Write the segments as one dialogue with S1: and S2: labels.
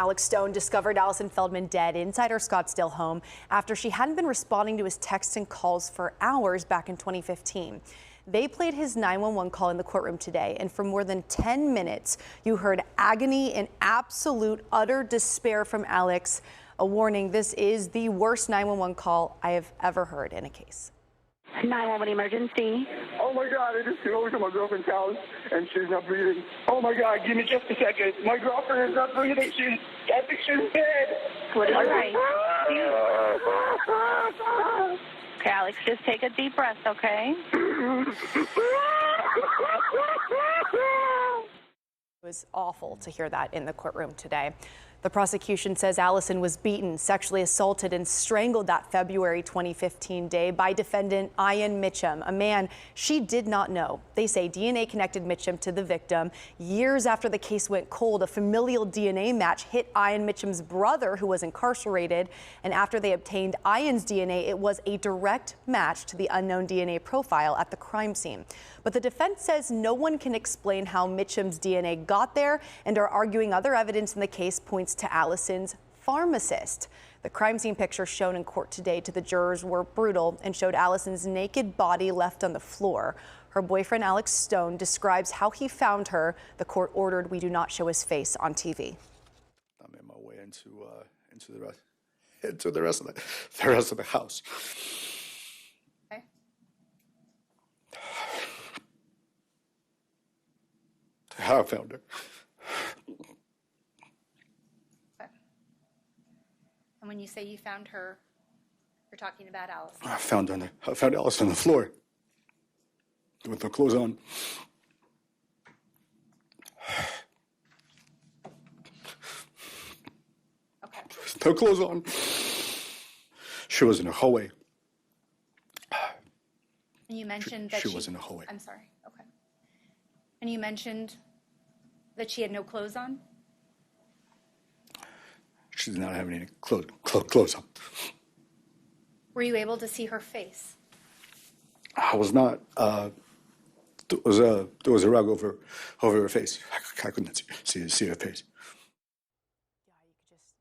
S1: Alex Stone discovered Allison Feldman dead inside her Scottsdale home after she hadn't been responding to his texts and calls for hours back in 2015. They played his 911 call in the courtroom today, and for more than 10 minutes, you heard agony and absolute utter despair from Alex. A warning, this is the worst 911 call I have ever heard in a case.
S2: 911 emergency.
S3: Oh my God, I just came over to my girlfriend's house and she's not breathing. Oh my God, give me just a second. My girlfriend is not breathing. I think she's dead.
S2: What is right? Okay, Alex, just take a deep breath, okay?
S1: It was awful to hear that in the courtroom today. The prosecution says Allison was beaten, sexually assaulted, and strangled that February 2015 day by defendant Ian Mitchum, a man she did not know. They say DNA connected Mitchum to the victim. Years after the case went cold, a familial DNA match hit Ian Mitchum's brother, who was incarcerated. And after they obtained Ian's DNA, it was a direct match to the unknown DNA profile at the crime scene. But the defense says no one can explain how Mitchum's DNA got there and are arguing other evidence in the case points to Allison's pharmacist. The crime scene pictures shown in court today to the jurors were brutal and showed Allison's naked body left on the floor. Her boyfriend, Alex Stone, describes how he found her. The court ordered we do not show his face on TV.
S4: I made my way into the rest of the house.
S1: Okay.
S4: How I found her.
S5: And when you say you found her, you're talking about Allison.
S4: I found Alice on the floor with no clothes on.
S5: Okay.
S4: With no clothes on. She was in a hallway.
S5: And you mentioned that
S4: she was in a hallway.
S5: I'm sorry. Okay. And you mentioned that she had no clothes on?
S4: She did not have any clothes on.
S5: Were you able to see her face?
S4: I was not. There was a rug over her face. I couldn't see her face.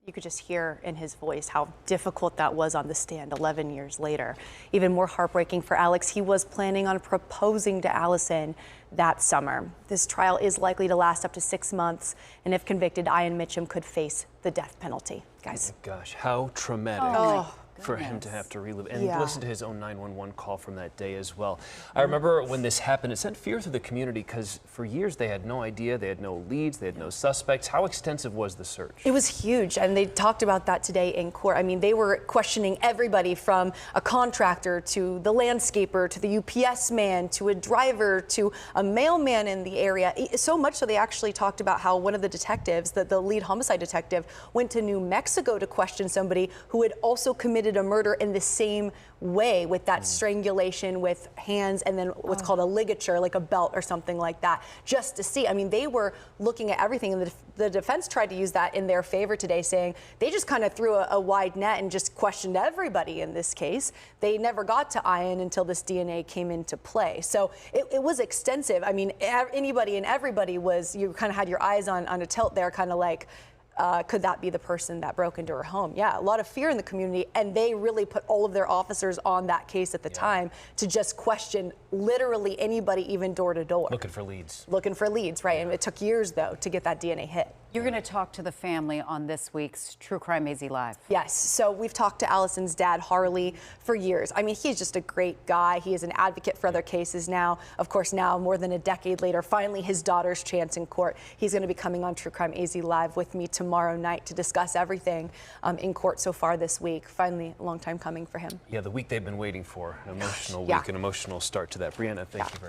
S1: You could just hear in his voice how difficult that was on the stand 11 years later. Even more heartbreaking for Alex, he was planning on proposing to Allison that summer. This trial is likely to last up to 6 months, and if convicted, Ian Mitchum could face the death penalty. Guys.
S6: Oh my gosh, how traumatic for him to have to relive and listen to his own 911 call from that day as well. I remember when this happened, it sent fear through the community because for years they had no idea, they had no leads, they had no suspects. How extensive was the search?
S1: It was huge, and they talked about that today in court. I mean, they were questioning everybody from a contractor to the landscaper to the UPS man to a driver to a mailman in the area. So much so they actually talked about how one of the detectives, the lead homicide detective, went to New Mexico to question somebody who had also committed a murder in the same way, with that strangulation with hands and then what's called a ligature, like a belt or something like that, just to see. I mean, they were looking at everything, and the defense tried to use that in their favor today, saying they just kind of threw a wide net and just questioned everybody in this case. They never got to Ian until this DNA came into play. So it was extensive. I mean, anybody and everybody was, you kind of had your eyes on a tilt there, kind of like, could that be the person that broke into her home? Yeah, a lot of fear in the community, and they really put all of their officers on that case at the time to just question literally anybody, even door to door.
S6: Looking for leads.
S1: Looking for leads, right? And it took years, though, to get that DNA hit.
S7: You're going to talk to the family on this week's True Crime AZ Live.
S1: Yes, so we've talked to Allison's dad, Harley, for years. I mean, he's just a great guy. He is an advocate for other cases now. Of course, now, more than a decade later, finally his daughter's chance in court. He's going to be coming on True Crime AZ Live with me tomorrow night to discuss everything in court so far this week. Finally, a long time coming for him.
S6: Yeah, the week they've been waiting for. An emotional week, an emotional start to that. Brianna, thank you very much.